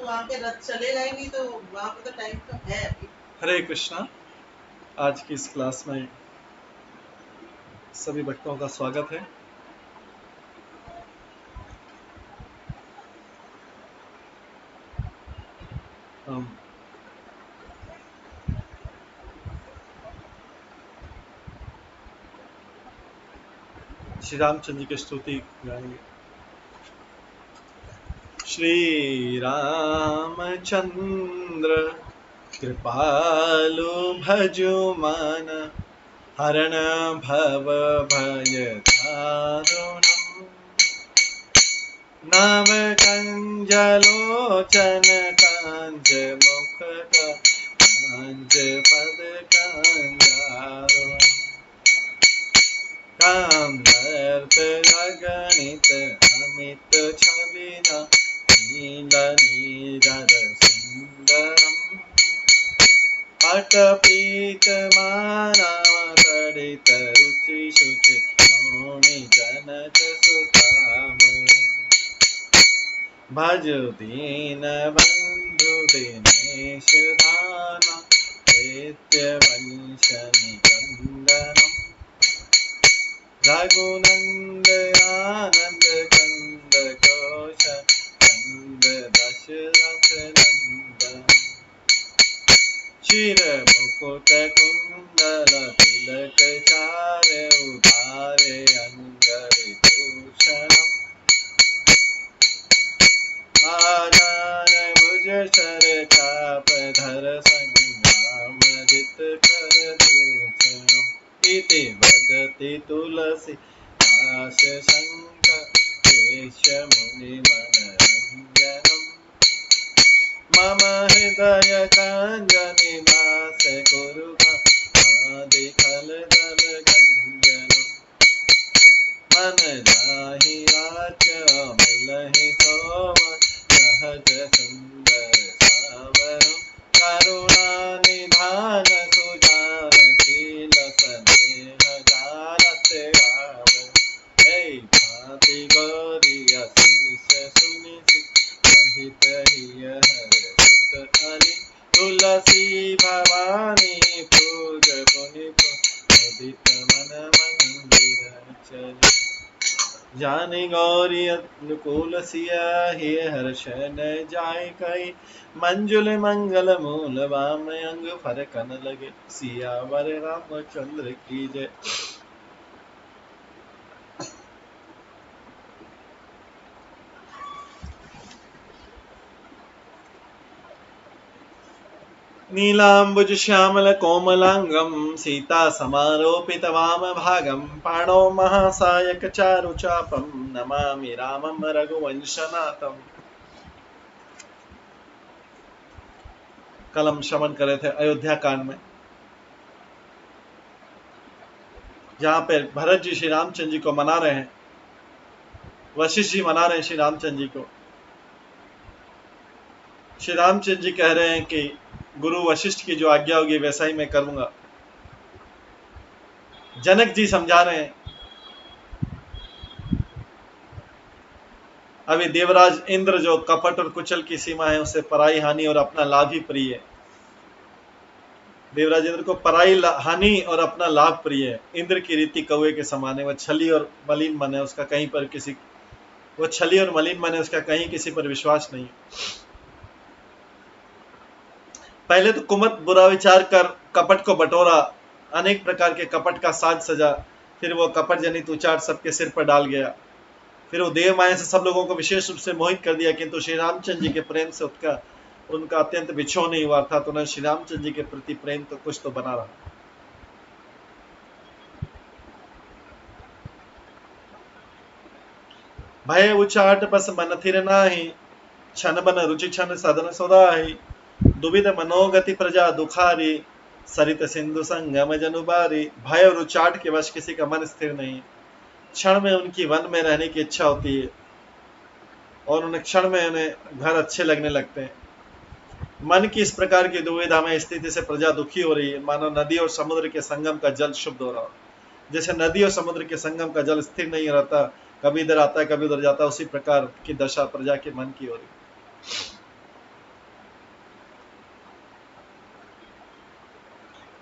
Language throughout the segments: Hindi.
वहाँ पे रथ चलेगा ही नहीं, तो वहाँ पे तो टाइम तो है अभी। हरे कृष्णा। आज की इस क्लास में सभी भक्तों का स्वागत है। हम श्री रामचंद्र जी की स्तुति गाएंगे। श्री रामचंद्र कृपालु भजो मन, हरण भव भय दारुणम्, नव कंजलोचन कांज मुख कांज पद कांजारुणम्, कामर्थ अगणित अमित छविना, नील नीरद सुंदरम्, पटपीत मानव तडित रुचि शुचि, मौनि जनक सुतामरम्, भज दीन बंधु दिनेश दाना, नित्य वंश निकंदनम्, रघुनंद आनंद कंद कोश कंद दशरथ नंदन, शिर मुकुट कुंडल तिलक चारे, उधारे अंगरि भूषणम्, आजान भुज शर चाप धर संग्राम जित कर दूषणम्, इति वदति तुलसी दास शंकर, शेष मुनि मनरंजनम्, मम हृदय कांजनि दास कुरु आदि खल दल गंजनम्, मन जाहि राच मिलहि सोम, सहज सुंदर सावरम्, करुणा निधान सुजान शील स्नेह जानत राम, हे भांति गौरी असीस सुनिसि, सहित हिय हर्षित अली, तुलसी भवानी पूज पुनि मुदित मन मंदिर चली, जानि गौरी अनुकूल सिया, हे हर्ष न जाय कई, मंजुल मंगल मूल वाम अंग फरकन लगे, सियावर रामचंद्र की जय। नीलांबुज श्यामल कोमलांगम, सीता समारोपित वाम भागम, पाणौ महासायक चारु चापम, नमामि रामम रघुवंशनाथम। कल हम श्रवण करे थे अयोध्या कांड में, जहां पे भरत जी श्री रामचंद्र जी को मना रहे हैं, वशिष्ठ जी मना रहे हैं श्री रामचंद्र जी को। श्री रामचंद्र जी कह रहे हैं कि गुरु वशिष्ठ की जो आज्ञा होगी वैसा ही मैं करूंगा। जनक जी समझा रहे हैं, अभी देवराज इंद्र जो कपट और कुचल की सीमा है, उसे पराई हानि और अपना लाभ ही प्रिय है। देवराज इंद्र को पराई हानि और अपना लाभ प्रिय है। इंद्र की रीति कौवे के समान है, वह छली और मलिन मन है, उसका कहीं पर किसी वो छली और मलिन मन है, उसका कहीं किसी पर विश्वास नहीं। पहले तो कुमत बुरा विचार कर कपट को बटोरा, अनेक प्रकार के कपट का साज सजा, फिर वो कपट जनित उचाट सबके सिर पर डाल गया। फिर वो देव माया से सब लोगों को विशेष रूप से मोहित कर दिया, किंतु श्री रामचंद्र जी के प्रेम से उनका अत्यंत बिछो नहीं हुआ था। तो उन्हें श्री रामचंद्र जी के प्रति प्रेम तो कुछ तो बना रहा। भय उचाट बस मन थिर नाही, छन बन रुचि छन सदन सोदाही, दुविध मनोगति प्रजा दुखारी, सरित सिंधु संगम जनुबारी। भय और उचाट के वश किसी का मन स्थिर नहीं, क्षण में उनकी वन में रहने की इच्छा होती है और उन्हें क्षण में उन्हें घर अच्छे लगने लगते हैं। मन की इस प्रकार की दुविधा में स्थिति से प्रजा दुखी हो रही है, मानो नदी और समुद्र के संगम का जल शुद्ध हो रहा हो। जैसे नदी और समुद्र के संगम का जल स्थिर नहीं रहता, कभी इधर आता है कभी उधर जाता, उसी प्रकार की दशा प्रजा के मन की हो रही।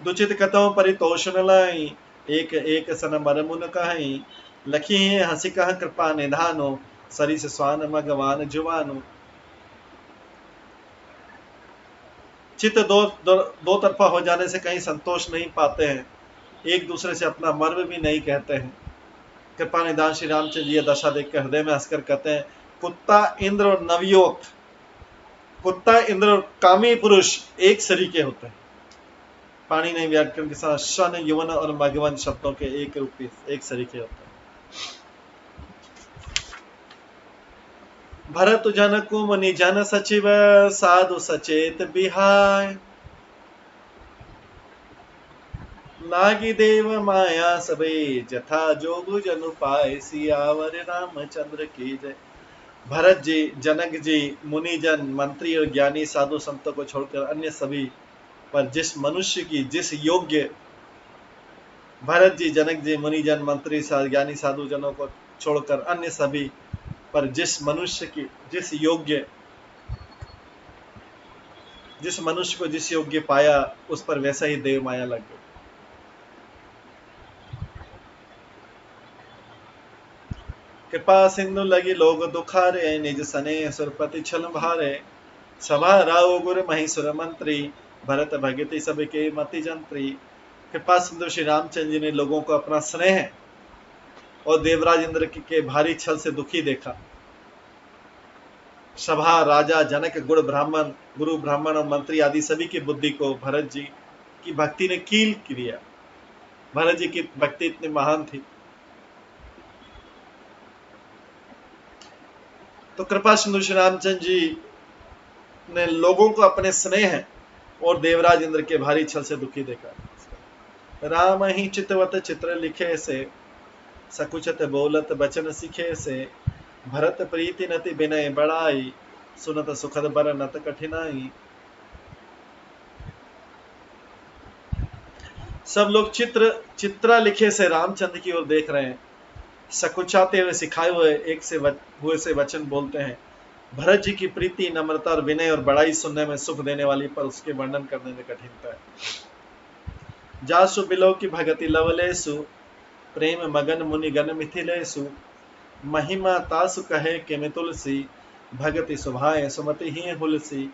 दुचित कतौ परितोष न लाई, एक एक सन मर मुन कहीं, लखी है हंसी कह कृपा निधानो, सरिस स्वान मगवान जुबानो। चित्त दो तरफा हो जाने से कहीं संतोष नहीं पाते हैं, एक दूसरे से अपना मर्म भी नहीं कहते हैं। कृपा निधान श्री रामचंद्र जी दशा देखकर हृदय में हंसकर कहते हैं, कुत्ता इंद्र और नवयुवक, कुत्ता इंद्र और कामी पुरुष एक सरीके होते हैं। पाणी नहीं व्याकरण के साथ शन, यवन और मगवन शब्दों के एक रूपी एक सरीके होते हैं। भरत जन कुमनि जन सचिव, साधु सचेत बिहाय, लागी देव माया सबे, जथा जोग जनु पाए, सियावर रामचंद्र की जय। भरत जी, जनक जी, मुनिजन, मंत्री और ज्ञानी साधु संतों को छोड़कर अन्य सभी पर जिस मनुष्य की जिस योग्य, भरत जी, जनक जी, मुनिजन, मंत्री, ज्ञानी साधु जनों को छोड़कर अन्य सभी पर जिस मनुष्य को जिस योग्य पाया, उस पर वैसा ही देव माया लग गई। कृपा सिंधु लगी लोग दुखारे, निज सने सुरपति छल भारे, सभा राव गुर महीसुर मंत्री, भरत भगति सबके मति जंत्री। कृपा सिंधु श्री रामचंद्र जी ने लोगों को अपना स्नेह और देवराज इंद्र के भारी छल से दुखी देखा। सभा, राजा, जनक, गुरु ब्राह्मण और मंत्री आदि सभी की बुद्धि को भरत जी की भक्ति ने कील किया। भरत जी की भक्ति इतनी महान थी। तो कृपा सिंधु श्री रामचंद्र जी ने लोगों को अपने स्नेह और देवराज इंद्र के भारी छल से दुखी देखा। राम ही चितवत चित्र लिखे से, सकुचत बोलत बचन सीखे से, भरत प्रीति नति विनय बढ़ाई, सुनत सुखद बर नत कठिनाई। सब लोग चित्रा लिखे से रामचंद्र की ओर देख रहे हैं, सकुचाते हुए सिखाए हुए एक से वचन बोलते हैं। भरत जी की प्रीति, नम्रता और विनय और बड़ाई सुनने में सुख देने वाली, पर उसके वर्णन करने में कठिनता है। जासु बिलो की भगति लवलेसु, प्रेम मगन मुनि गण मिथिलेसु, महिमा तासु कहे के तुलसी, भगति सुभाए सुमति ही हुलसी।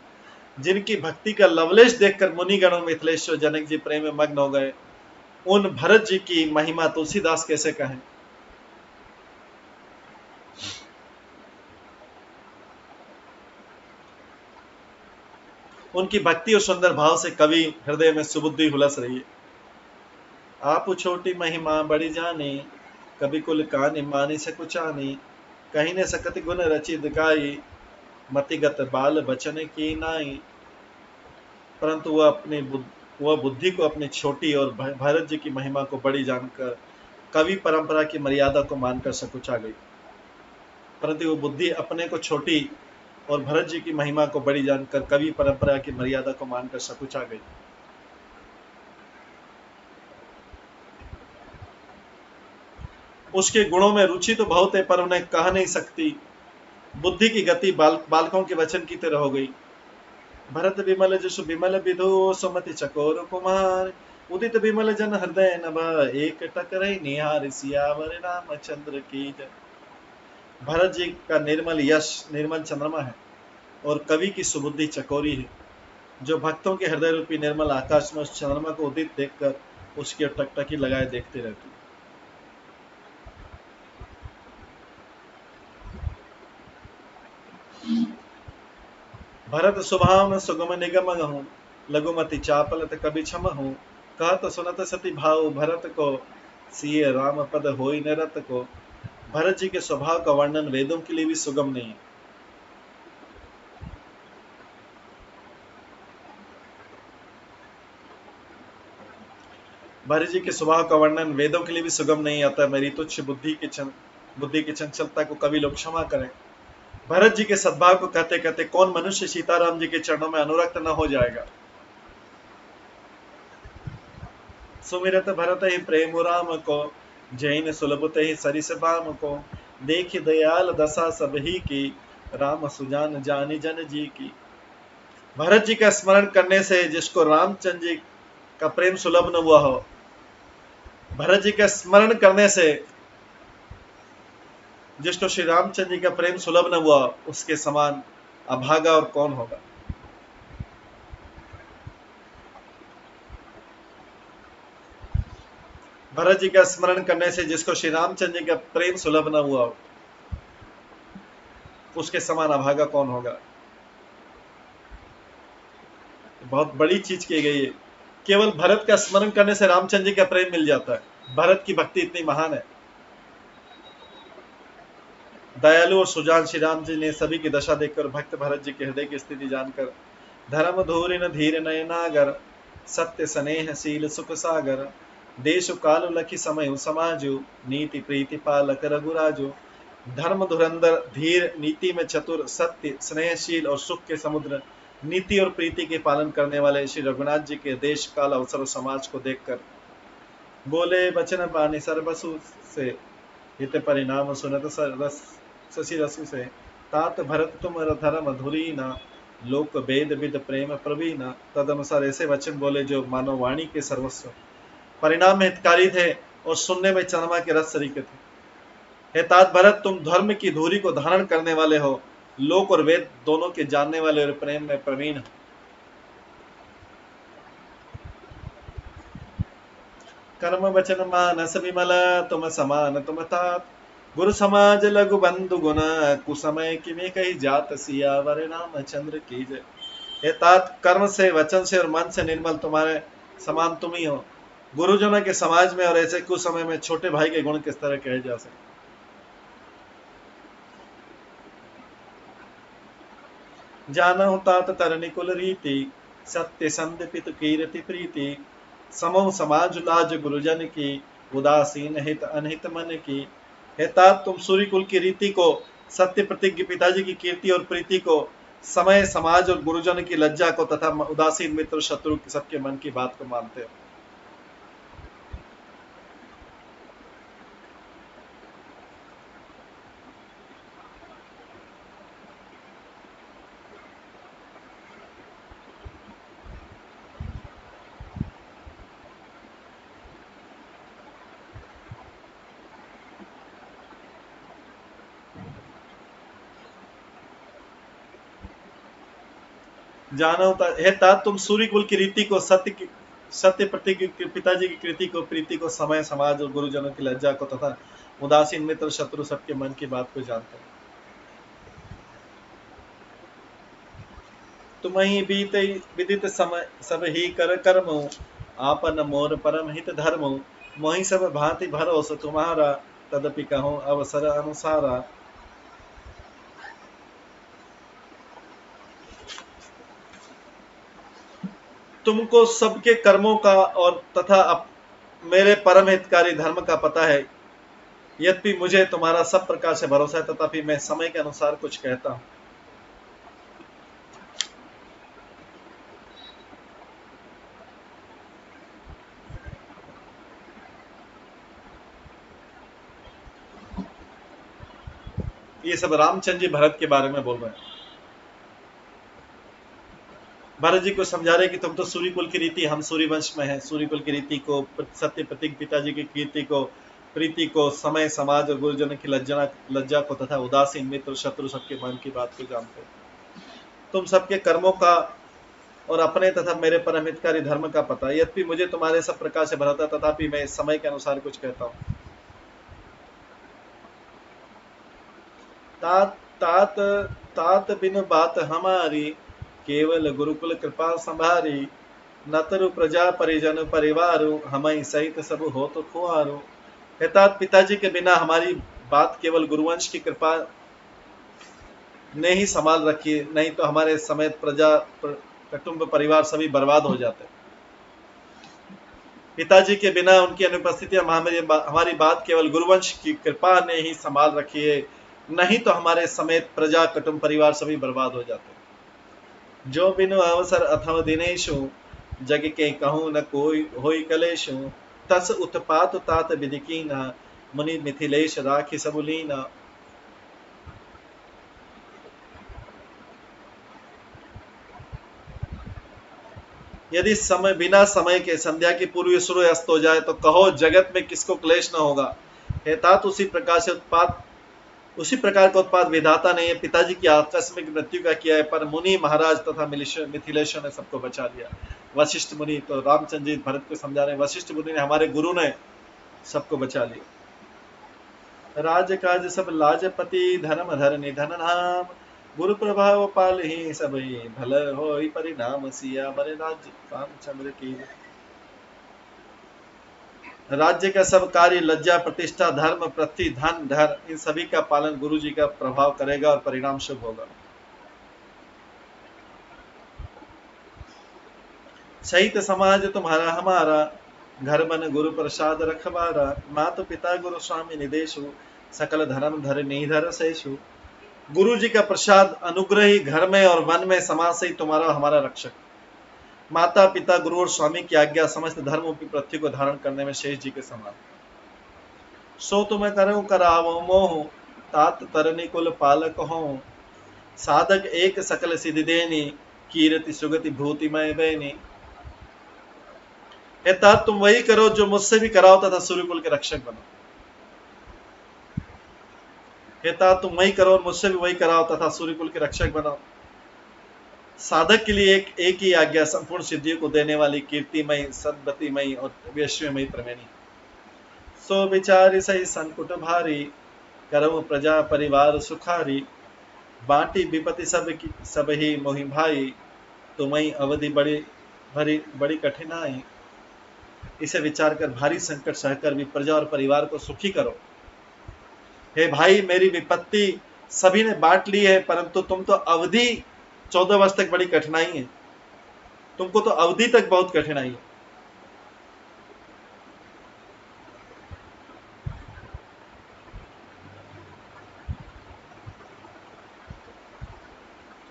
जिनकी भक्ति का लवलेश देखकर मुनिगण और मिथिलेश्वर जनक जी प्रेम में मग्न हो गए, उन भरत जी की महिमा तुलसीदास कैसे कहें। उनकी भक्ति और सुंदर भाव से कवि हृदय में सुबुद्धि हुलस रही है। आप छोटी महिमा बड़ी जानी, कभी कुल कानी मानी से कुचानी, कहीं ने सकत गुण रची दिखाई, मतिगत बाल बचन की नाई। परंतु वह बुद्धि को अपनी छोटी और भरत जी की महिमा को बड़ी जानकर कवि परंपरा की मर्यादा को मानकर सकुचा गई। परंतु वो बुद्धि अपने को छोटी और भरत जी की महिमा को बड़ी जानकर कवि परंपरा की मर्यादा को मानकर सकुचा गई। उसके गुणों में रुचि तो बहुत है, पर उन्हें कह नहीं सकती। बुद्धि की गति बालकों के वचन की तरह हो गई। भरत विमल जसु विमल विधो, सुमति चकोर कुमार, उदित विमल जन हृदय नभ, एक टकरई निहार, सियावर रामचंद्र की जय। भरत जी का निर्मल यश निर्मल चंद्रमा है और कवि की सुबुद्धि चकोरी है, जो भक्तों के हृदय रूपी निर्मल आकाश में उस चंद्रमा को उदित देखकर उसकी टकटकी लगाए देखते रहती। भरत सुभावन सुगम निगम हूँ, लघुमति चापलत कभी क्षम हूँ, कहत सुनत सती भाव भरत को, सिए राम पद होई निरत को। भरत जी के स्वभाव का वर्णन वेदों के लिए भी सुगम नहीं है। भरत जी के स्वभाव का वर्णन वेदों के लिए भी सुगम नहीं आता। मेरी तुच्छ बुद्धि की चंचलता को कवि लोग क्षमा करें। भरत जी के सद्भाव को कहते कहते कौन मनुष्य सीताराम जी के चरणों में अनुरक्त न हो जाएगा। सुमिरत भरत ही प्रेम राम को, जैन सुलभते ही सरिस बाम को, देखि दयाल दशा सब ही की, राम सुजान जानी जन जी की। भरत जी का स्मरण करने से जिसको रामचंद्र जी का प्रेम सुलभ न हुआ हो, भरत जी का स्मरण करने से जिसको श्री रामचंद्र जी का प्रेम सुलभ न हुआ, उसके समान अभागा और कौन होगा। भरत जी का स्मरण करने से जिसको श्री रामचंद्र जी का प्रेम सुलभ न हुआ, उसके समान अभागा कौन होगा। बहुत बड़ी चीज की गई है। केवल भरत का स्मरण करने से रामचंद्र जी का प्रेम मिल जाता है। भरत की भक्ति इतनी महान है। दयालु और सुजान श्री राम जी ने सभी की दशा देखकर भक्त भरत जी के हृदय की स्थिति जानकर धर्म धूरिन धीर नयनागर सत्य स्नेह शील सुख सागर देश काल लखी समय समाजु नीति प्रीति पालक रघुराजु। धर्म धुरंधर धीर नीति में चतुर सत्य स्नेहशील और सुख के समुद्र नीति और प्रीति के पालन करने वाले श्री रघुनाथ जी के देश काल अवसर और समाज को देखकर बोले बचन बानी सर्वसु से हित परिणाम सुनत शशि रसु से तात भरत तुम धर्म धुरी न लोक वेद विद प्रेम प्रवीण। तद अनुसार ऐसे वचन बोले जो मानव वाणी के सर्वस्व, परिणाम में हितकारी थे और सुनने में चंद्रमा के रस सरीके थे। हे तात भरत, तुम धर्म की धुरी को धारण करने वाले हो, लोक और वेद दोनों के जानने वाले और प्रेम में प्रवीण हो। कर्म वचन मानस विमल तुम समान तुम तात गुरु समाज लघु बंधु गुण कुसमय किमे कही जात सियावर रामचंद्र की जय। हे तात, कर्म से वचन से और मन से निर्मल तुम्हारे समान तुम ही हो। गुरुजनों के समाज में और ऐसे कुसमय में छोटे भाई के गुण किस तरह कहे जा सकते। जानहु तात तरनि कुल रीति सत्य संध पितु कीरति प्रीति समो समाज लाज गुरुजन की उदासीन हित अनहित मन की। हे तात, तुम सूर्य कुल की रीति को, सत्य प्रतिज्ञ पिताजी की कीर्ति और प्रीति को, समय समाज और गुरुजन की लज्जा को तथा उदासीन मित्र शत्रु सबके मन की बात को मानते हो। जानो हे तात, तुम सूर्य कुल की रीति को, सत्य प्रतिज्ञ पिताजी की कृति को, प्रीति को, समय समाज और गुरुजनों की लज्जा को तथा उदासीन मित्र शत्रु सबके मन की बात को जानते हो। तुम ही बीते विदित समय सब ही कर कर्म आपन मोर परम हित धर्म मोहि सब भांति भरोस तुम्हारा तदपि कहो अवसर अनुसारा। तुमको सबके कर्मों का और तथा मेरे परम हितकारी धर्म का पता है। यद्यपि मुझे तुम्हारा सब प्रकार से भरोसा है, तथापि मैं समय के अनुसार कुछ कहता हूं। ये सब रामचंद्र जी भरत के बारे में बोल रहे हैं। भरत जी को समझा रहे कि तुम तो सूर्य कुल की रीति, हम सूर्य वंश में हैं, सूर्य कुल की रीति को, सत्य प्रतिज्ञ पिताजी की कीर्ति को, प्रीति को, समय समाज और गुरुजनों की लज्जा को तथा उदासीन मित्र शत्रु सबके मन की बात को जानते हो। तुम सबके कर्मों का और अपने तथा मेरे परम हितकारी धर्म का पता। यद्यपि मुझे तुम्हारे सब प्रकार से भरता, तथापि मैं समय के अनुसार कुछ कहता हूँ। तात तात तात बिन बात हमारी केवल गुरुकुल कृपा संभारी नतरु प्रजा परिजन परिवारो हमारी सहित सब हो तो खुआरो। तात, पिताजी के बिना हमारी बात केवल गुरुवंश की कृपा ने ही संभाल रखी है, नहीं तो हमारे समेत प्रजा कुटुंब परिवार सभी बर्बाद हो जाते। पिताजी के बिना उनकी अनुपस्थिति हमारी बात केवल गुरुवंश की कृपा ने ही संभाल रखी है, नहीं तो हमारे समेत प्रजा कुटुंब परिवार सभी बर्बाद हो जाते। जो बिनु अवसर अथवा दिनेशु जग के कहूँ न कोई होई कलेशु तस उत्पात तात विधि कीना मुनि मिथिलेश राखी सबुलीना। यदि समय बिना समय के संध्या की पूर्व सूर्य अस्त हो जाए तो कहो जगत में किसको क्लेश न होगा। हे तात उसी प्रकार का उत्पाद विधाता ने ये पिताजी की आकस्मिक मृत्यु का किया है, पर मुनि महाराज तथा मिथिलेश्वर ने सबको बचा लिया। वशिष्ठ मुनि, तो रामचंद्र जी भरत को समझा रहे, वशिष्ठ मुनि ने, हमारे गुरु ने सबको बचा लिया। राज काज सब लाजपति, धर्म धर निधन नाम, गुरु प्रभाव पाल ही सब भल हो परिणाम, सिया बर राज रामचंद्र की। राज्य का सब कार्य, लज्जा प्रतिष्ठा धर्म पृथ्वी धन धर, इन सभी का पालन गुरु जी का प्रभाव करेगा और परिणाम शुभ होगा। सहित समाज तुम्हारा हमारा, घर बन गुरु प्रसाद रखवारा, माता पिता गुरु स्वामी निदेशु, सकल धर्म धर निधर शेषु। गुरु जी का प्रसाद अनुग्रह ही घर में और वन में समाज से ही तुम्हारा हमारा रक्षक। माता पिता गुरु और स्वामी की आज्ञा समस्त धर्म की पृथ्वी को धारण करने में शेष जी के समान। सो तुम्हें करो करावो मोह, तात तरनी कुल पालक हो, साधक एक सकल सिद्धि देनी, कीर्ति सुगति भूतिमय बैनी। हे तात तुम वही करो जो मुझसे भी कराओ तथा सूर्यकुल के रक्षक बनो। हे तात तुम वही करो और मुझसे भी वही कराओ तथा सूर्यकुल के रक्षक बनो। साधक के लिए एक ही आज्ञा संपूर्ण सिद्धियों को देने वाली, कीर्तिमयी सदगतिमयी और वैश्वमयी प्रमेणी। सो विचारी सही संकुट भारी, करम प्रजा परिवार सुखारी, बांटी विपत्ति सब ही मोहि भाई, तुम्ही अवधि बड़ी कठिनाई। इसे विचार कर भारी संकट सहकर भी प्रजा और परिवार को सुखी करो। हे भाई, मेरी विपत्ति सभी ने बांट ली है, परंतु तुम तो अवधि 14 वर्ष तक बड़ी कठिनाई है, तुमको तो अवधि तक बहुत कठिनाई है।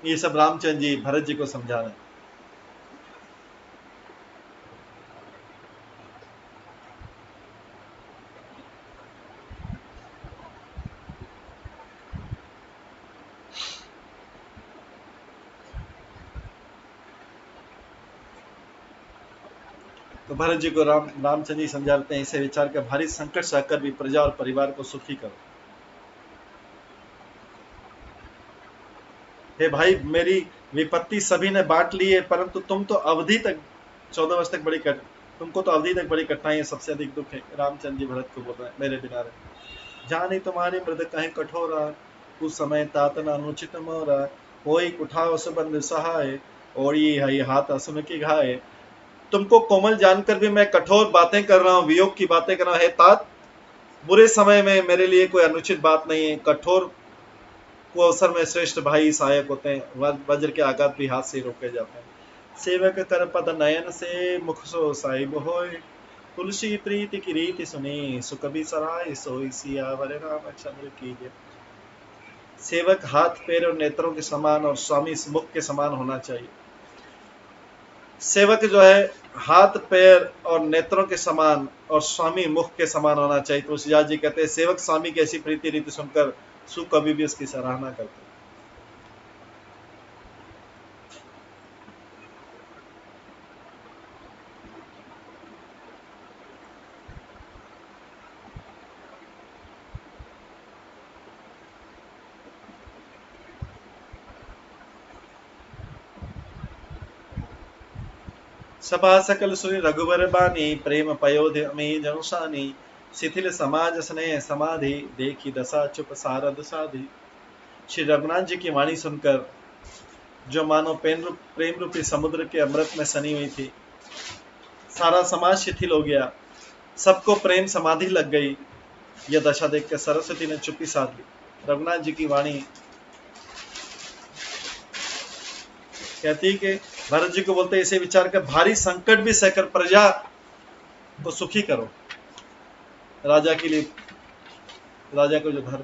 ये सब रामचंद्र जी भरत जी को समझा रहे हैं। तो भरत जी को रामचंद्र जी समझाते हैं, इसे विचार कर भारी संकट सहकर भी प्रजा और परिवार को सुखी करो। हे भाई, मेरी विपत्ति सभी ने बांट ली है, परंतु तुम तो अवधि तक 14 वर्ष तक तुमको तो अवधि तक बड़ी कठिनाई है, सबसे अधिक दुख है। रामचंद्र जी भरत को बोल रहे हैं, मेरे बिना रहे जानी तुम्हारी मृद कहीं कठोरा, उस समय तातना अनुचित मोरा, कोई उठाओ सुबंध सहाय, और ये हई हाथ असुन की घाय। तुमको कोमल जानकर भी मैं कठोर बातें कर रहा हूँ, वियोग की बातें कर रहा हूँ। हे तात, बुरे समय में मेरे लिए कोई अनुचित बात नहीं है। कठोर को अवसर में श्रेष्ठ भाई सहायक होते हैं, वज्र के आघात भी हाथ से रोके जाते हैं। सेवक कर पद नयन से, मुख सो साहिब होय, तुलसी प्रीति की रीति सुनी, सुख भी सराय सोई, सियावर रामचंद्र की जय। सेवक हाथ पैर और नेत्रों के समान और स्वामी मुख के समान होना चाहिए। सेवक जो है हाथ पैर और नेत्रों के समान और स्वामी मुख के समान होना चाहिए। तुलसीदास जी कहते हैं, सेवक स्वामी की ऐसी प्रीति रीति सुनकर सुख कभी भी उसकी सराहना करते। सभा सकल सुनि रघुवर बानी, प्रेम पयोध में जनुसानी, शिथिल समाज स्नेह समाधि, देखी दशा चुप सारद साधि। श्री रघुनाथ जी की वाणी सुनकर जो मानो प्रेम रूपी समुद्र के अमृत में सनी हुई थी, सारा समाज शिथिल हो गया, सबको प्रेम समाधि लग गई। यह दशा देखकर सरस्वती ने चुप्पी साध ली। रघुनाथ जी की वाणी कहती है कि भरत जी को बोलते, इसे विचार कर भारी संकट भी सहकर प्रजा को सुखी करो। राजा के लिए, राजा को जो धर्म,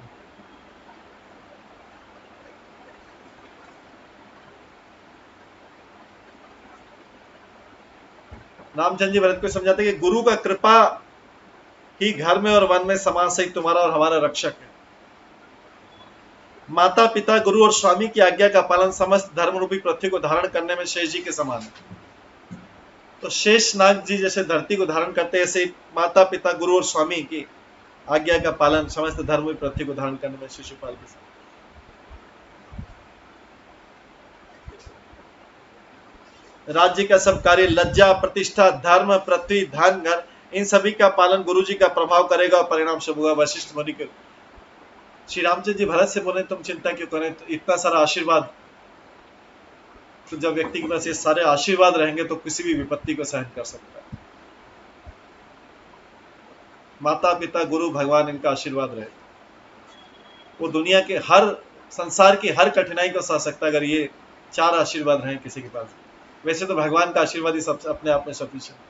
रामचंद्र जी भरत को समझाते कि गुरु का कृपा ही घर में और वन में समाज से तुम्हारा और हमारा रक्षक है। माता पिता गुरु और स्वामी की आज्ञा का पालन समस्त धर्म रूपी पृथ्वी को धारण करने में शेष जी के समान है। तो शेष नाग जी जैसे धरती को धारण करते हैं, ऐसे माता पिता गुरु और स्वामी की आज्ञा का पालन समस्त धर्म पृथ्वी को धारण करने में शिशुपाल के साथ। राज्य का सब कार्य, लज्जा प्रतिष्ठा धर्म पृथ्वी धन घर, इन सभी का पालन गुरु जी का प्रभाव करेगा और परिणाम शुभ होगा। वशिष्ठ मुनि के श्री रामचंद्र जी भरत से बोले तुम चिंता क्यों करें, तो इतना सारा आशीर्वाद, तो जब व्यक्ति के पास ये सारे आशीर्वाद रहेंगे तो किसी भी विपत्ति को सहन कर सकता है। माता पिता गुरु भगवान इनका आशीर्वाद रहे, वो दुनिया के हर संसार की हर कठिनाई को सह सकता है अगर ये चार आशीर्वाद रहे किसी के पास। वैसे तो भगवान का आशीर्वाद ही सब अपने आप में सफिशिएंट।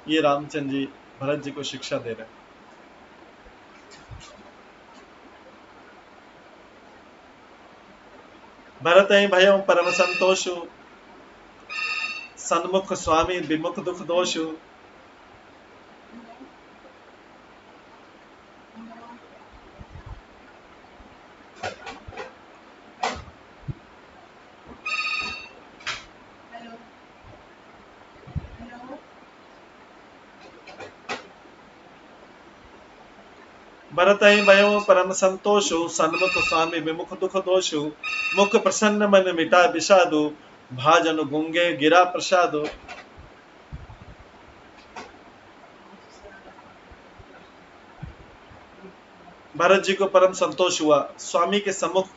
ये रामचंद्र जी भरत जी को शिक्षा दे रहे हैं। भरत भय परम संतोषु, सन्मुख स्वामी विमुख दुख दोषु। भरत भयो परम संतोषु, सन्मुख स्वामी विमुख दुख दोषु। मुख प्रसन्न मन मिटा विषादु, भाजन गुंगे गिरा प्रसादु। भरत जी को परम संतोष हुआ, स्वामी के सम्मुख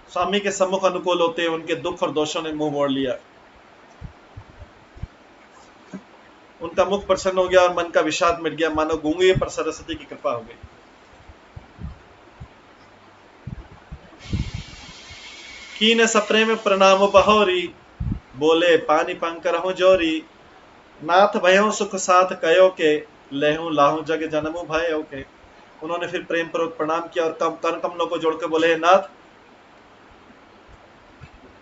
स्वामी के सम्मुख अनुकूल होते उनके दुख और दोषों ने मुंह मोड़ लिया। उनका मुख प्रसन्न हो गया और मन का विषाद मिट गया, मानो गूंगे पर सरस्वती की कृपा हो गई। कीन सप्रेम प्रणाम बहोरी, बोले पानी पंकर हो जोरी। नाथ भयो सुख साथ कयो के, लेहू लाहू जग जन्मु भयो के। उन्होंने फिर प्रेम पूर्वक प्रणाम किया और कर कमलों को जोड़कर बोले, नाथ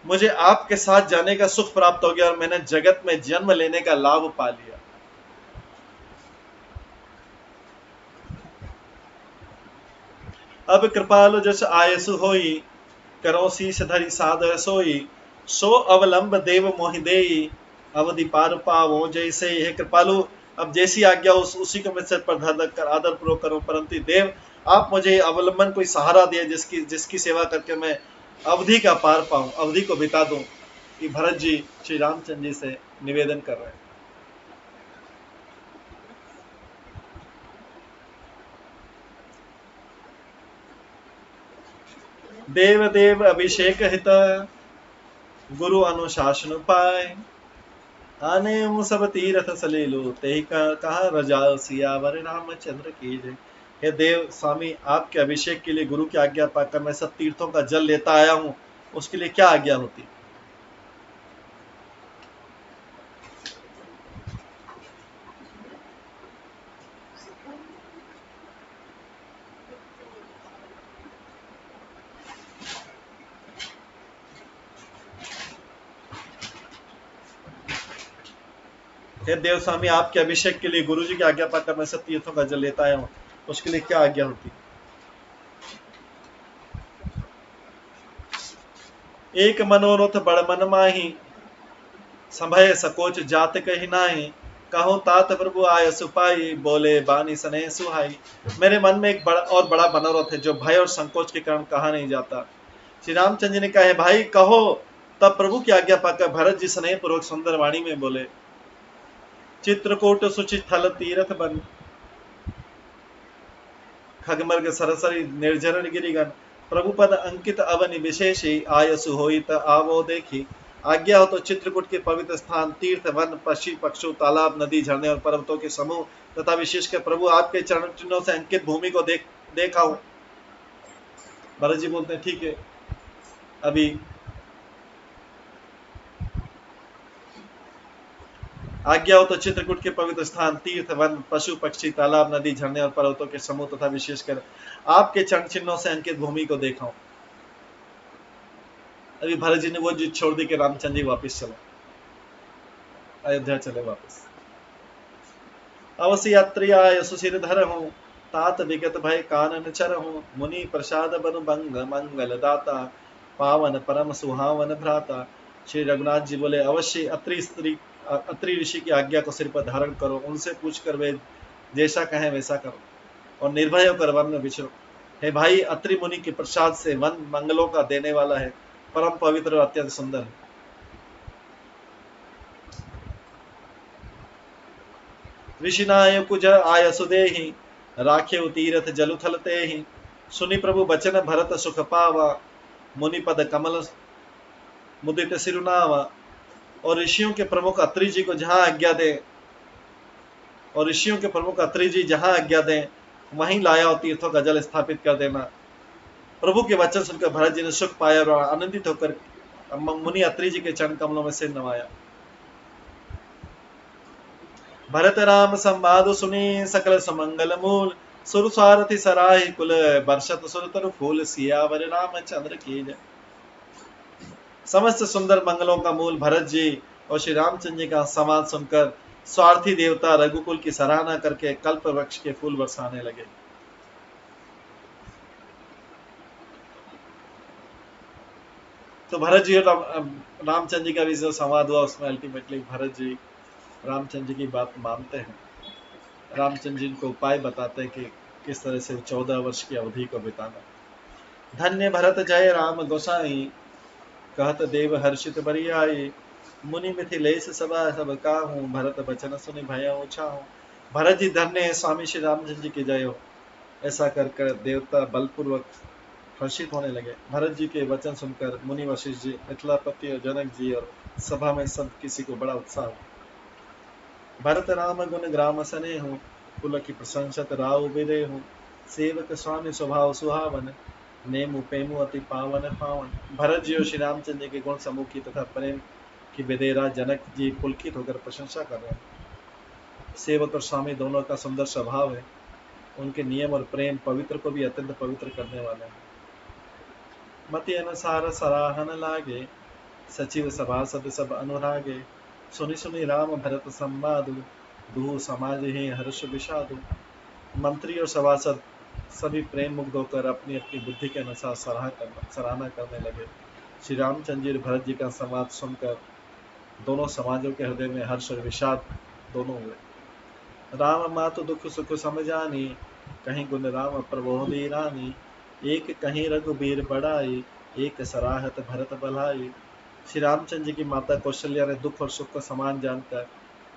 मुझे आपके साथ जाने का सुख प्राप्त हो गया और मैंने जगत में जन्म लेने का लाभ पा लिया। अब कृपालु जस आयसु होई, करो शीस धरि सादर सोई। सो अवलंब देव मोहि देई, अवधि पार पावो जैसे। यह कृपालु अब जैसी आज्ञा उसी को मैं सिर पर धर कर आदर पूर्वक करूं, परंतु देव आप मुझे अवलंबन कोई सहारा दिए जिसकी सेवा करके मैं अवधि का पार पाऊं, अवधि को बिता दूं। कि भरत जी श्री रामचंद्र जी से निवेदन कर रहे हैं। देव देव अभिषेक हित, गुरु अनुशासन पाए। आने सब तीरथ सलेलो, ते कहा रजा सियावर रामचंद्र की जय। हे देव स्वामी, आपके अभिषेक के लिए गुरु की आज्ञा पाकर मैं सब तीर्थों का जल लेता आया हूं, उसके लिए क्या आज्ञा होती। हे देव स्वामी, आपके अभिषेक के लिए गुरु जी की आज्ञा पाकर मैं सब तीर्थों का जल लेता आया हूं, उसके लिए क्या आज्ञा होती। एक मनोरथ बड़ मन माही, संभय सकोच जात कही नाही। कहो तात प्रभु आय सुपाई, बोले बानी सने सुहाई। मेरे मन में एक बड़ा मनोरथ है जो भय और संकोच के कारण कहा नहीं जाता। श्री रामचंद्र जी ने कहा, भाई कहो। तब प्रभु की आज्ञा पाकर भरत जी स्नेह पूर्वक सुंदर वाणी में बोले, चित्रकूट सुचित थल तीरथ बन, खगमर्ग सरसरी निर्जर गिरिगन। प्रभु पद अंकित अवनि विशेषी, आयसु होई त आवो देखी। आज्ञा हो तो चित्रकूट के पवित्र स्थान, तीर्थ वन पक्षी पक्षु तालाब नदी झरने और पर्वतों के समूह तथा विशेषकर प्रभु आपके चरण चिन्हों से अंकित भूमि को देखा हूं। भरत जी बोलते हैं, ठीक है, अभी आज्ञा हो तो चित्रकूट के पवित्र स्थान, तीर्थ वन पशु पक्षी तालाब नदी झरने और पर्वतों के समूह तथा विशेषकर आपके चरण चिन्हों से अंकित भूमि को देखा हूं। अभी भरत जी ने वो जिद छोड़ दी कि रामचंद्र जी वापस चलो, अयोध्या चले वापस। अवसि अत्रि आय सुसिर धर हूँ, तात विगत भय कानन चर हूँ, मुनि प्रसाद बनु बंग मंगल दाता, पावन परम सुहावन भ्राता। श्री रघुनाथ जी बोले अवश्य अत्रि ऋषि की आज्ञा को सिर पर धारण करो, उनसे पूछ कर वे जैसा कहें वैसा करो और निर्भय होकर वन में विचरो। हे भाई, अत्रि मुनि के प्रसाद से वन मंगलों का देने वाला है, परम पवित्र और अत्यंत सुंदर है। ऋषिनाय कुज आय सुदेहि, राखे तीरथ जलु थल तेहि, सुनि प्रभु बचन भरत सुख पावा, मुनि पद कमल मुदित सिरुनावा। और ऋषियों के प्रमुख अत्रि जी को जहां आज्ञा दे और ऋषियों के प्रमुख अत्रि जी जहां आज्ञा दें वहीं लाया और तीर्थों का जल स्थापित कर देना। प्रभु के वचन सुनकर भरत जी ने सुख पाया और आनंदित होकर मुनि अत्रि जी के चरण कमलों में सिर नवाया। भरत राम संवाद सुनी सकल सुमंगल मूल, सुर सारथि सराहि कुल, बरसत सुर तरु फूल, सियावर रामचंद्र की जय। समस्त सुंदर मंगलों का मूल भरत जी और श्री रामचंद्र जी का संवाद सुनकर स्वार्थी देवता रघुकुल की सराहना करके कल्प वृक्ष के फूल बरसाने लगे। तो भरत जी और रामचंद्र जी का भी जो संवाद हुआ उसमें अल्टीमेटली भरत जी रामचंद्र जी की बात मानते हैं। रामचंद्र जी को उपाय बताते हैं कि किस तरह से 14 वर्ष की अवधि को बिताना। धन्य भरत जय राम गोसाई, कहत देव हर्षित बरियाई, मुनि मिथिलेश सभा सब काहू, भरत बचन सुनि भय छाहू। भरत जी धन्य है, स्वामी श्री रामचंद्र जी की जय हो। ऐसा कर कर देवता बलपूर्वक हर्षित होने लगे। भरत जी के वचन सुनकर मुनि वशिष्ठ जी, मिथिलापति और जनक जी और सभा में सब किसी को बड़ा उत्साह हुआ। भरत राम गुण ग्राम सने हूँ, कुल की प्रशंसत राव विदे हूँ, सेवक स्वामी स्वभाव सुहावन, नेमु पेमु अति पावन पावन। भरत जी और श्री रामचंद्र जी के गुण समूह की तथा प्रेम की विदेरा जनक जी पुलकित होकर प्रशंसा कर रहे हैं। सेवक और स्वामी दोनों का सुंदर स्वभाव है, उनके नियम और प्रेम पवित्र को भी अत्यंत पवित्र करने वाले हैं। मति अनुसार सराहन लागे, सचिव सभासद सब अनुरागे, सुनि सुनि राम भरत संवादु, दुहु समाज ही हर्ष विषादु। मंत्री और सभासद सभी प्रेम मुग्ध होकर अपनी अपनी बुद्धि के अनुसार सराहना करने लगे। श्री रामचंद्र जी और भरत जी का संवाद सुनकर दोनों समाजों के हृदय में हर्ष और विषाद दोनों हुए। राम मातु दुख सुख समझानी, कहीं गुण राम प्रबोधि रानी, एक कहीं रघुबीर बड़ाई, एक सराहत भरत भलाई। श्री रामचंद्र जी की माता कौशल्या ने दुख और सुख को समान जानकर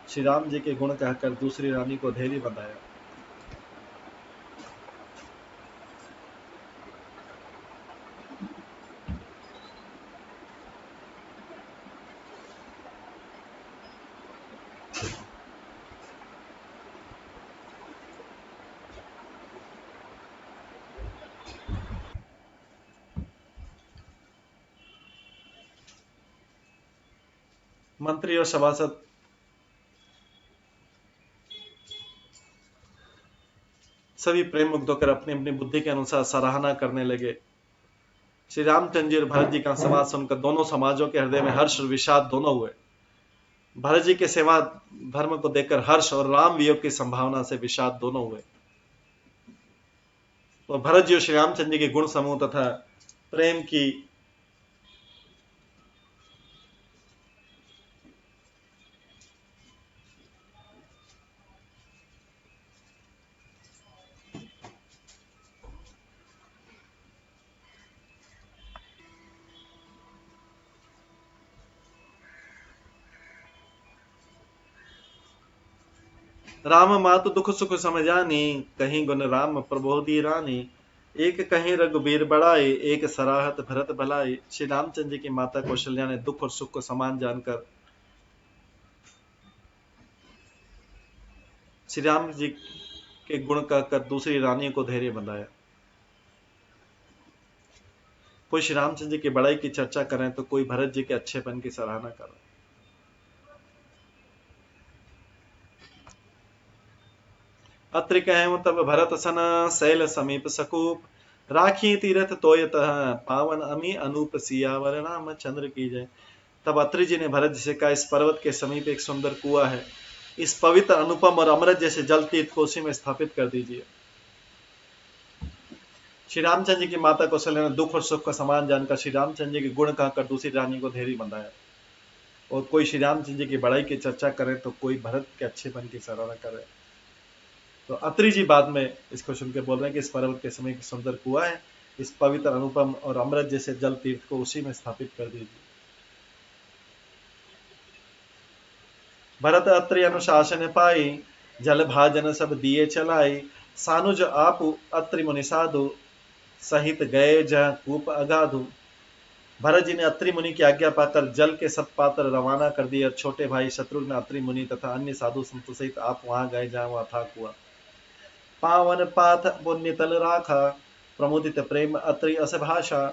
श्री राम जी के गुण कहकर दूसरी रानी को धैर्य बताया। मंत्री और सभासद सभी प्रेम मुग्ध होकर अपनी अपनी बुद्धि के अनुसार सराहना करने लगे। श्री रामचंद्र जी और भरत जी का संवाद सुनकर दोनों समाजों के हृदय में हर्ष और विषाद दोनों हुए। भरत जी के सेवा धर्म को देखकर हर्ष और राम वियोग की संभावना से विषाद दोनों हुए। तो भरत जी और श्री रामचंद्र जी के गुण समूह तथा प्रेम की राम मातु दुख सुख समझानी, कहीं गुण राम प्रबोधि रानी, एक कहीं रघुबीर बड़ाई, एक सराहत भरत भलाई। श्री रामचंद्र जी की माता कौशल्या ने दुख और सुख को समान जानकर श्री राम जी के गुण कहकर दूसरी रानियों को धैर्य बंधाया। कोई श्री रामचंद्र जी की बड़ाई की चर्चा करें तो कोई भरत जी के अच्छेपन की सराहना कर रहे। अत्रि कहूँ तब भरत सन, शैल समीप सकूप, राखी तीरथ तोयत पावन अमी अनूप, सियावर रामचंद्र की जय। तब अत्रि जी ने भरत जी से कहा, इस पर्वत के समीप एक सुंदर कुआं है, इस पवित्र अनुपम और अमृत जैसे जल तीर्थ को उसी में स्थापित कर दीजिए। श्री रामचंद्र जी की माता कौशल्या ने दुख और सुख का समान जानकर श्री रामचंद्र जी के गुण कहकर दूसरी रानी को धैर्य बंधाया। और कोई श्री रामचंद्र जी की बड़ाई की चर्चा करे तो कोई भरत के अच्छेपन की सराहना करे। तो अत्रि जी बाद में इसको सुन के बोल रहे हैं कि इस पर्वत के समय की सुंदर कुआं है, इस पवित्र अनुपम और अमृत जैसे जल तीर्थ को उसी में स्थापित कर दीजिए। भरत अत्रि अनुशासन पाई, जल भाजन सब दिए चलाई। सानुज आप अत्रि मुनि साधु, सहित गए जहाँ कूप अगाधु। भरत जी ने अत्रि मुनि की आज्ञा पाकर जल के सब पात्र रवाना कर दिए और छोटे भाई शत्रुघ्न, अत्रि मुनि तथा अन्य साधु संतों सहित आप वहां गए जहां वहां था कुआं। पावन पाथ पुण्य तल राखा, प्रमुदित प्रेम अत्रि अस भाषा।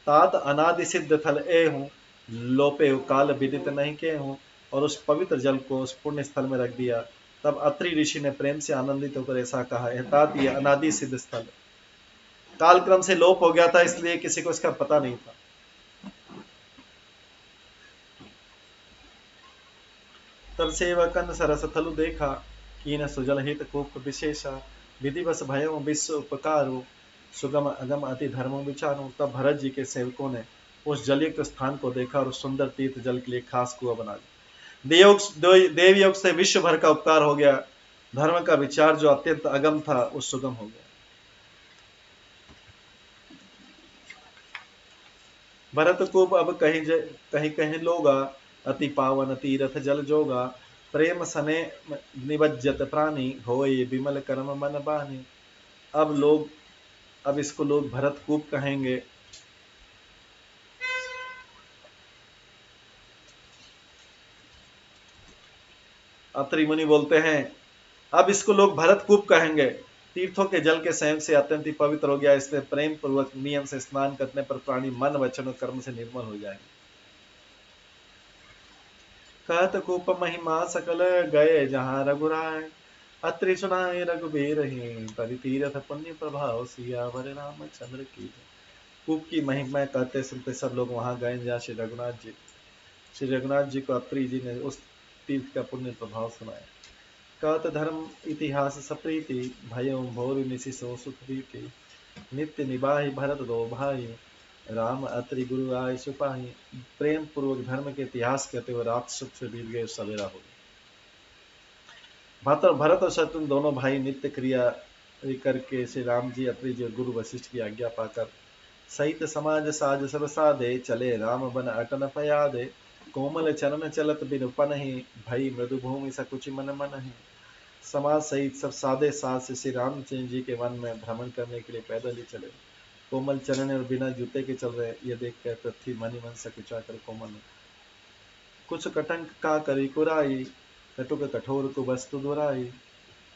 तात अनादि सिद्ध थल एहूं, लोपे काल विदित नहीं के हूं। और उस पवित्र जल को उस पुण्य स्थल में रख दिया। तब अत्रि ऋषि ने प्रेम से आनंदित होकर ऐसा कहा, तात ये अनादि सिद्ध स्थल कालक्रम से लोप हो गया था, इसलिए किसी को इसका पता नहीं था। तब सेवकन सरस थलु देखा, कीन सुजल हित कूप विशेषा। विधिवश भयो विश्व उपकारो, सुगम अगम अति धर्म विचारो। तब भरत जी के सेवकों ने उस जलयुक्त स्थान को देखा और उस सुंदर तीर्थ जल के लिए खास कुआं बना दिया। देवयोग से विश्व भर का उपकार हो गया। धर्म का विचार जो अत्यंत अगम था वो सुगम हो गया। भरत कूप अब कहीं कहीं लोगा, अति पावन तीरथ जल जोगा। प्रेम सने निवज्जत प्राणी, होए विमल कर्म मन बानी। अब इसको लोग भरत कूप कहेंगे। अत्रि मुनि बोलते हैं, अब इसको लोग भरत कूप कहेंगे। तीर्थों के जल के संयोग से अत्यंत ही पवित्र हो गया, इसलिए प्रेम पूर्वक नियम से स्नान करने पर प्राणी मन वचन और कर्म से निर्मल हो जाएंगे। कहत कूप महिमा सकल, गए जहां रघुराय। अत्रि सुनाए रघुबीर ही, परितीरथ पुण्य प्रभाव, सियावर रामचंद्र की। कूप की महिमा कहते सुनते सब लोग वहां गए जहाँ श्री रघुनाथ जी को अत्रि जी ने उस तीर्थ का पुण्य प्रभाव सुनाया। कहत धर्म इतिहास सप्रीति, भयो भोर निशि सो सुख बीती। नित्य निबाहि भरत दो भाई, राम अत्रि गुरु आय सिपाही। प्रेम पूर्वक धर्म के इतिहास कहते हुए रात सुख से बीत गए, सवेरा हो गया। भरत और शत्रुघ्न दोनों भाई नित्य क्रिया करके श्री राम जी, अत्रि जी और गुरु वशिष्ठ की आज्ञा पाकर सहित समाज साज सब साधे। चले राम बन अटन पयादे, कोमल चरण चलत बिनु पनहि। भई मृदु भूमि सकुच मन मनहि। समाज सहित सब साधे साथ से श्री रामचंद्र जी के वन में भ्रमण करने के लिए पैदल ही चले। कोमल चरण और बिना जूते के चल रहे, ये देख कर पृथ्वी मन ही मन सकुचा कर कोमल। कुछ कटंक का करी कुराई, कटुक कठोर को वस्तु दुराई।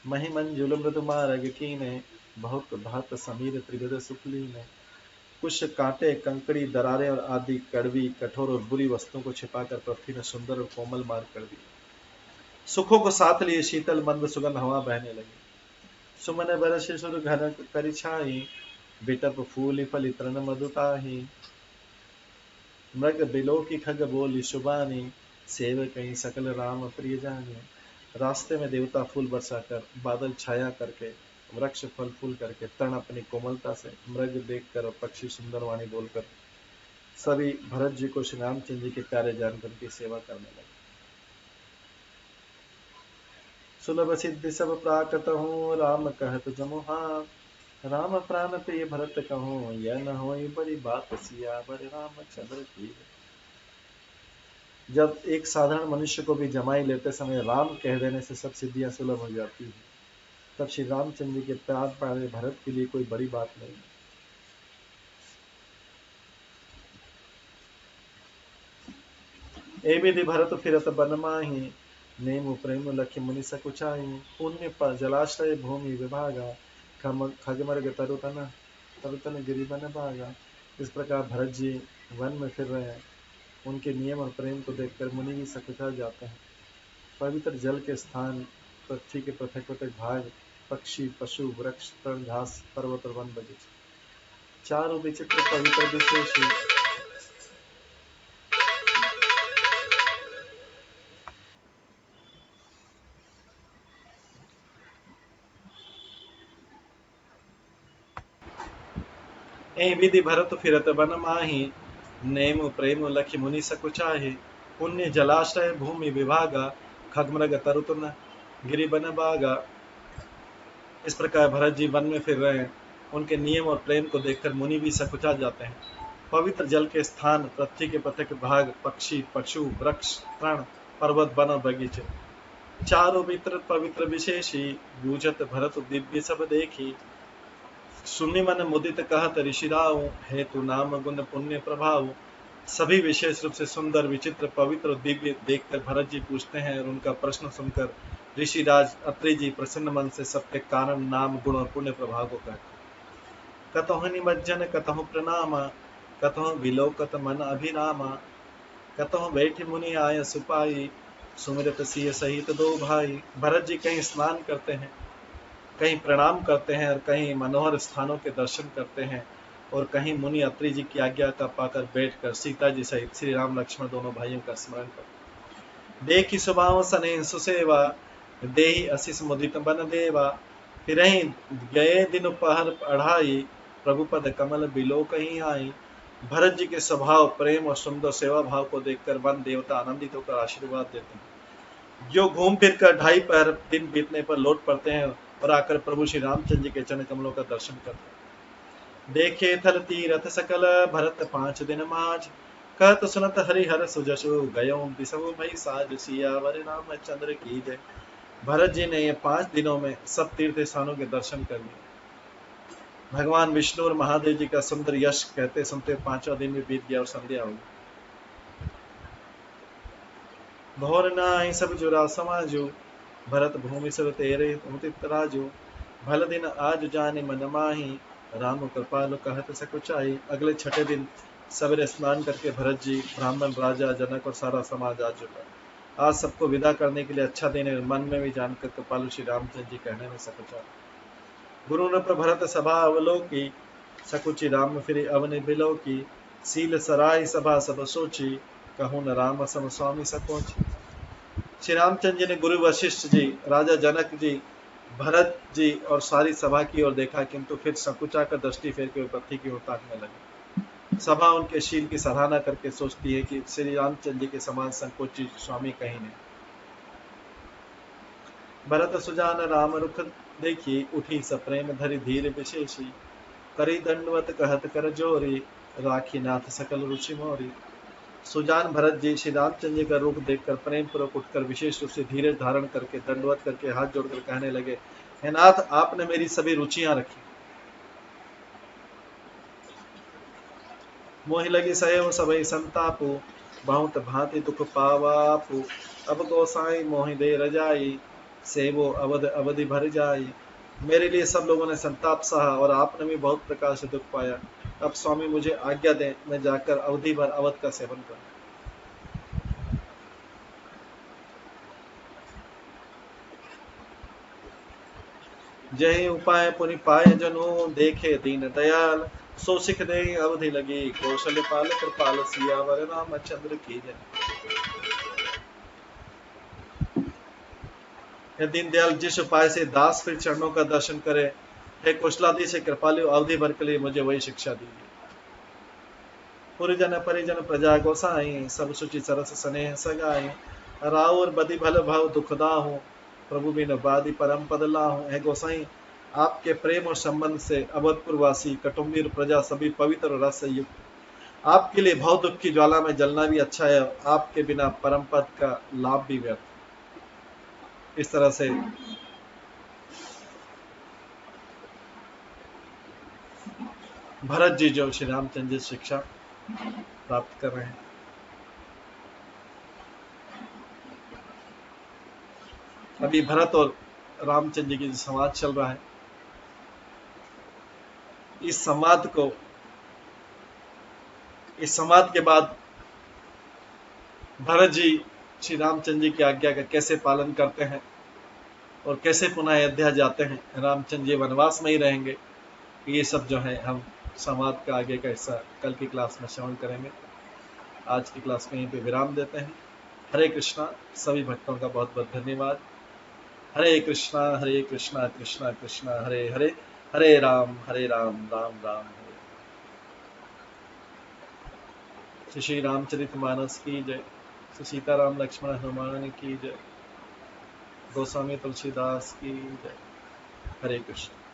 मही मंजुल मृदु मार्ग कीने, बहुत भात समीर त्रिविध सुखली ने। कुछ कांटे, कंकड़ी, दरारें और आदि कड़वी, कठोर और बुरी वस्तुओं को छिपाकर पृथ्वी ने सुंदर और कोमल मार्ग कर दिया। सुखों को साथ लिए शीतल मंद सुगंध हवा बहने लगी। सुमन बरस सुर घर करि छाई, बिटप फूल फल तृण मधुताही। मृग बिलो की खग बोली सुबानी, सेव कहीं सकल राम प्रिय जानी। रास्ते में देवता फूल बरसाकर, बादल छाया करके, वृक्ष फल फूल करके, तृण अपनी कोमलता से, मृग देखकर और पक्षी सुंदर वाणी बोलकर सभी भरत जी को श्री रामचंद्र जी के प्यारे जानकर उनकी सेवा करने लगे। सुलभ सिद्धि सब प्राकृत हूँ, राम कहत जमुहा। राम प्राण प्रिय भरत कहूँ, यह न होई बड़ी बात, सियावर रामचंद्र की। जब एक साधारण मनुष्य को भी जमाई लेते समय राम कह देने से सब सिद्धियां सुलभ हो जाती है, तब श्री रामचंद्र जी के प्यार प्यारे भरत के लिए कोई बड़ी बात नहीं। ए विधि भरत फिरत बन माही, नेम प्रेम लखि मुनि सकुचाई। पुण्य पर जलाश्रय भूमि विभागा, खगमर्ग तरुतन गिरिवन भागा। इस प्रकार भरत जी वन में फिर रहे हैं, उनके नियम और प्रेम को देखकर मुनि भी सकुचा जाते हैं। पवित्र जल के स्थान, पृथ्वी के पृथक पृथक भाग, पक्षी, पशु, वृक्ष, तृण, घास, पर्वत और वन बगीचे, चारों विचित्र पवित्र विशेष ए विधि भरत फिरत बन माही, नेम प्रेम लखि मुनि सकुचाहे। पुण्य जलाशय भूमि विभागा, खगमृग तरुत न गिरि बन बागा। इस प्रकार भरत जी वन में फिर रहे हैं। उनके नियम और प्रेम को देखकर मुनि भी सकुचा जाते हैं। पवित्र जल के स्थान, पृथ्वी के पथक भाग, पक्षी पशु वृक्ष तृण पर्वत वन और बगीचे, चारों मित्र पवित्र विशेषी, बूझत भरत दिव्य सब देखी। सुनि मन मुदित कहत ऋषिराव, हेतु नाम गुण पुण्य प्रभाव। सभी विशेष रूप से सुंदर विचित्र पवित्र और दिव्य देखकर भरत जी पूछते हैं और उनका प्रश्न सुनकर ऋषिराज अत्रि जी प्रसन्न मन से सबके कारण नाम गुण और पुण्य प्रभाव को कहते। कतहु निमज्जन कतहु प्रणामा, कतहु विलोकत मन अभिरामा। कतहु बैठे मुनि आय सुपाई, सुमिरत सिय सहित दो भाई। भरत जी कहीं स्नान करते हैं, कहीं प्रणाम करते हैं और कहीं मनोहर स्थानों के दर्शन करते हैं और कहीं मुनि अत्रि जी की आज्ञा का पाकर बैठकर सीता जी सहित श्री राम लक्ष्मण दोनों भाइयों का स्मरण करते। देखी सुभाव सने सुसेवा, देहि असिस मुदित बन देवा। फिर गए दिन पहर पढ़ाई, प्रभु पद कमल बिलो कहीं आई। भरत जी के स्वभाव प्रेम और सुंदर सेवा भाव को देखकर वन देवता आनंदित होकर आशीर्वाद देते हैं। जो घूम फिर कर 2.5 पहर दिन बीतने पर लौट पड़ते हैं और आकर प्रभु श्री रामचंद्र जी के चरण कमलों का दर्शन करते हैं। देखे थल तीरथ सकल, भरत 5 दिन माज। कहत सुनत हरिहर सुजसु, गयो बिसहु भई साज। सियावर रामचंद्र की जय। भरत जी ने ये 5 दिनों में सब तीर्थ स्थानों के दर्शन कर लिए। भगवान विष्णु और महादेव जी का सुंदर यश कहते सुनते 5वां दिन भी बीत गया और संध्या हो गई। भोर नाई सब जुरा समाजो, भरत भूमि सब तेरे मुदित राजो। भल दिन आज जाने मन माही, राम कृपालु कहत सकुचाई। अगले 6ठे दिन सवेरे स्नान करके भरत जी, ब्राह्मण, राजा, जनक और सारा समाज आ चुका। आज सबको विदा करने के लिए अच्छा दिन है। मन में भी जानकर कृपालु श्री रामचंद्र जी कहने में सकुचा। गुरु नृप भरत सभा अवलोकी, सकुचि राम फिर अवनि बिलोकी। सील सराय सभा सब सोची, कहूँ न राम सम स्वामी सकोची। श्री रामचंद्र जी ने गुरु वशिष्ठ जी, राजा जनक जी, भरत जी और सारी सभा की ओर देखा, किंतु फिर संकुचा कर दृष्टि फेर के पृथ्वी की ओर ताकने लगे। सभा उनके शील की सराहना करके सोचती है कि श्री रामचंद्र जी के समान संकोची स्वामी कहीं नहीं। भरत सुजान राम रुख देखी, उठी सप्रेम धरि धीर विशेषी। करी दंडवत कहत कर जोरी, राखी नाथ सकल रुचि मोरी। सुजान भरत जी श्री रामचंद्र जी का रूप देखकर प्रेम पूर्वक उठकर विशेष रूप से धीरज धारण करके दंडवत करके हाथ जोड़कर कहने लगे, हे नाथ, आपने मेरी सभी रुचियां रखी। मोहि लगी सयव सबई संतापु, बहुत भांति दुख पावापु। अब गोसाई मोहि दे रजाई, सेवो अवध अवधि भर जाई। मेरे लिए सब लोगों ने संताप सहा और आपने भी बहुत प्रकार से दुख पाया। अब स्वामी मुझे आज्ञा दें, मैं जाकर अवधि भर अवध का सेवन करूं। जय उपाय पुनि पाए जनु, देखे दीन दयाल। सो सिख दे अवधि लगी, कौशल पाल कृपाल। सियावर रामचंद्र की जय। हे दीनदयाल, जिस उपाय से दास फिर चरणों का दर्शन करे, हे कौशलादि से कृपालु, अवधि भर के लिए मुझे वही शिक्षा दीजिए। पुरजन परिजन प्रजा गोसाई, सब सुचि सरस स्नेह सगाई। राउर बदि भल भव दुखदाहु, प्रभु बिन बादी परम पद लाहु। हे गोसाई, आपके प्रेम और संबंध से अवधपुर वासी कटुम्बी और प्रजा सभी पवित्र और रस से युक्त। आपके लिए भव दुख की ज्वाला में जलना भी अच्छा है, आपके बिना परम पद का लाभ भी व्यर्थ। इस तरह से भरत जी जो श्री रामचंद्र जी शिक्षा प्राप्त कर रहे हैं। अभी भरत और रामचंद्र जी की जो संवाद चल रहा है, इस संवाद के बाद भरत जी श्री रामचंद्र जी की आज्ञा का कैसे पालन करते हैं और कैसे पुनः अयोध्या जाते हैं, रामचंद्र जी वनवास में ही रहेंगे, ये सब जो है हम संवाद का आगे का हिस्सा कल की क्लास में श्रवण करेंगे। आज की क्लास में यहीं पे विराम देते हैं। हरे कृष्णा। सभी भक्तों का बहुत बहुत धन्यवाद। हरे कृष्णा कृष्णा कृष्णा हरे हरे, हरे राम राम राम हरे। श्री रामचरितमानस की जय, श्री सीताराम लक्ष्मण हनुमान की जय, गोस्वामी तुलसीदास की जय। हरे कृष्ण।